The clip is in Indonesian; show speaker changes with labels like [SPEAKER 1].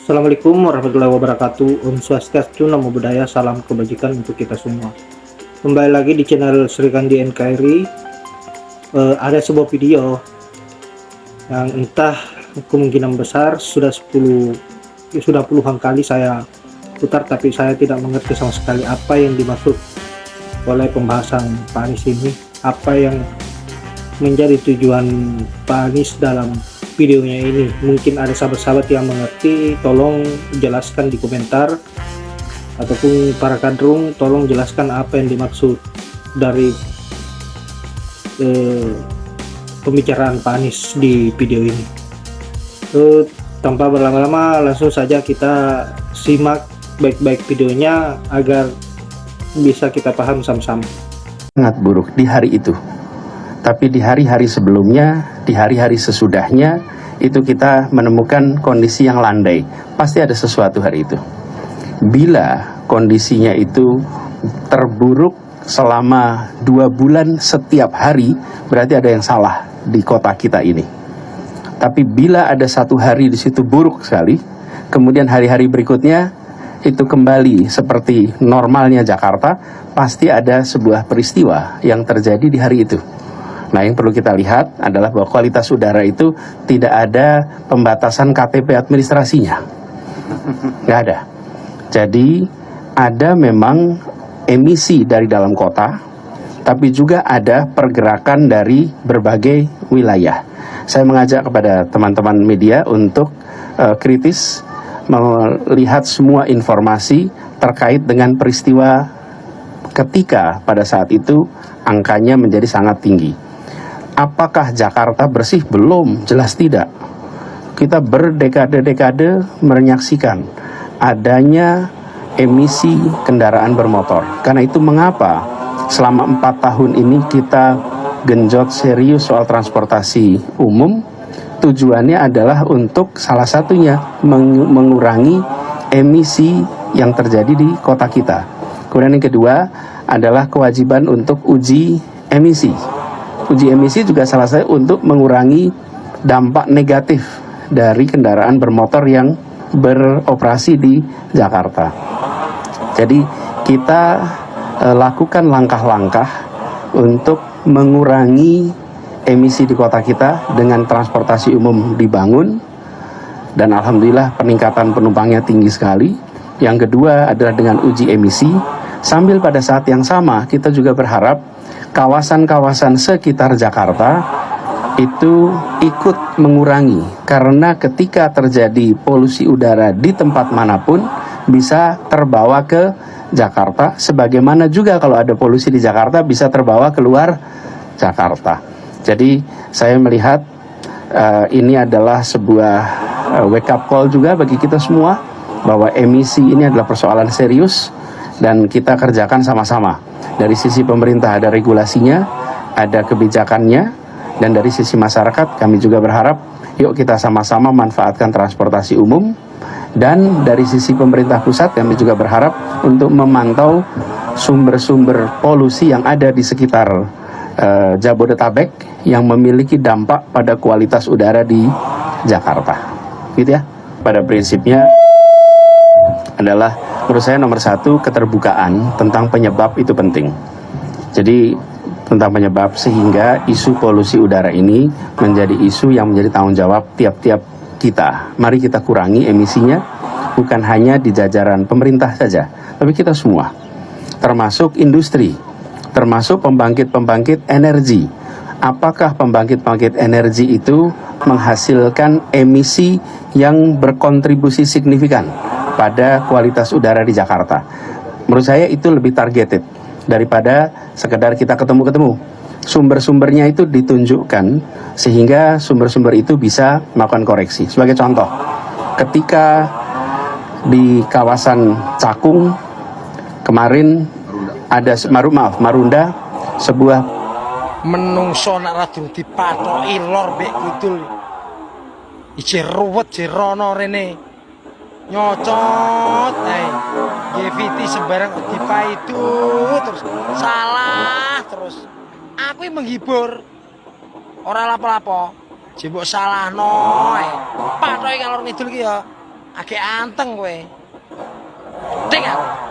[SPEAKER 1] Assalamualaikum warahmatullahi wabarakatuh. Om Swastiastu, Namo Buddhaya, salam kebajikan untuk kita semua. Kembali lagi di channel Sri Kandi NKRI. Ada sebuah video yang entah kemungkinan besar sudah puluhan kali saya putar, tapi saya tidak mengerti sama sekali apa yang dimaksud oleh pembahasan Pak Anies ini, apa yang menjadi tujuan Pak Anies dalam videonya ini. Mungkin ada sahabat-sahabat yang mengerti, tolong jelaskan di komentar, ataupun para kadrung tolong jelaskan apa yang dimaksud dari pembicaraan Pak Anies di video ini. Tanpa berlama-lama, langsung saja kita simak baik-baik videonya agar bisa kita paham sama-sama.
[SPEAKER 2] Sangat buruk di hari itu, tapi di hari-hari sebelumnya, di hari-hari sesudahnya, itu kita menemukan kondisi yang landai. Pasti ada sesuatu hari itu. Bila kondisinya itu terburuk selama 2 bulan setiap hari, berarti ada yang salah di kota kita ini. Tapi bila ada satu hari di situ buruk sekali, kemudian hari-hari berikutnya itu kembali seperti normalnya Jakarta, pasti ada sebuah peristiwa yang terjadi di hari itu. Nah, yang perlu kita lihat adalah bahwa kualitas udara itu tidak ada pembatasan KTP administrasinya. Nggak ada. Jadi, ada memang emisi dari dalam kota, tapi juga ada pergerakan dari berbagai wilayah. Saya mengajak kepada teman-teman media untuk kritis melihat semua informasi terkait dengan peristiwa ketika pada saat itu angkanya menjadi sangat tinggi. Apakah Jakarta bersih? Belum, jelas tidak. Kita berdekade-dekade menyaksikan adanya emisi kendaraan bermotor. Karena itu mengapa selama 4 tahun ini kita genjot serius soal transportasi umum. Tujuannya adalah untuk salah satunya mengurangi emisi yang terjadi di kota kita. Kemudian yang kedua adalah kewajiban untuk uji emisi. Uji emisi juga salah satu untuk mengurangi dampak negatif dari kendaraan bermotor yang beroperasi di Jakarta. Jadi kita lakukan langkah-langkah untuk mengurangi emisi di kota kita dengan transportasi umum dibangun, dan alhamdulillah peningkatan penumpangnya tinggi sekali. Yang kedua adalah dengan uji emisi, sambil pada saat yang sama kita juga berharap kawasan-kawasan sekitar Jakarta itu ikut mengurangi, karena ketika terjadi polusi udara di tempat manapun bisa terbawa ke Jakarta, sebagaimana juga kalau ada polusi di Jakarta bisa terbawa keluar Jakarta. Jadi saya melihat ini adalah sebuah wake up call juga bagi kita semua, bahwa emisi ini adalah persoalan serius dan kita kerjakan sama-sama. Dari sisi pemerintah ada regulasinya, ada kebijakannya, dan dari sisi masyarakat kami juga berharap yuk kita sama-sama manfaatkan transportasi umum. Dan dari sisi pemerintah pusat kami juga berharap untuk memantau sumber-sumber polusi yang ada di sekitar Jabodetabek yang memiliki dampak pada kualitas udara di Jakarta, gitu ya. Pada prinsipnya adalah menurut saya nomor 1, keterbukaan tentang penyebab itu penting. Jadi tentang penyebab, sehingga isu polusi udara ini menjadi isu yang menjadi tanggung jawab tiap-tiap kita. Mari kita kurangi emisinya, bukan hanya di jajaran pemerintah saja, tapi kita semua, termasuk industri, termasuk pembangkit-pembangkit energi. Apakah pembangkit-pembangkit energi itu menghasilkan emisi yang berkontribusi signifikan pada kualitas udara di Jakarta? Menurut saya itu lebih targeted daripada sekedar kita ketemu-ketemu. Sumber-sumbernya itu ditunjukkan sehingga sumber-sumber itu bisa melakukan koreksi. Sebagai contoh, ketika di kawasan Cakung kemarin ada Marunda, sebuah
[SPEAKER 3] menungso nak radu dipathoki lor mbek kudul. Ije ruwet jerono rene. Nyocot ae. GVT sembarang dipaitu terus salah terus. Aku menghibur. Ora lapo-lapo. Jembok salahno ae. Pathoki ngalor ngidul ki ya Ake anteng kowe. Ding aku.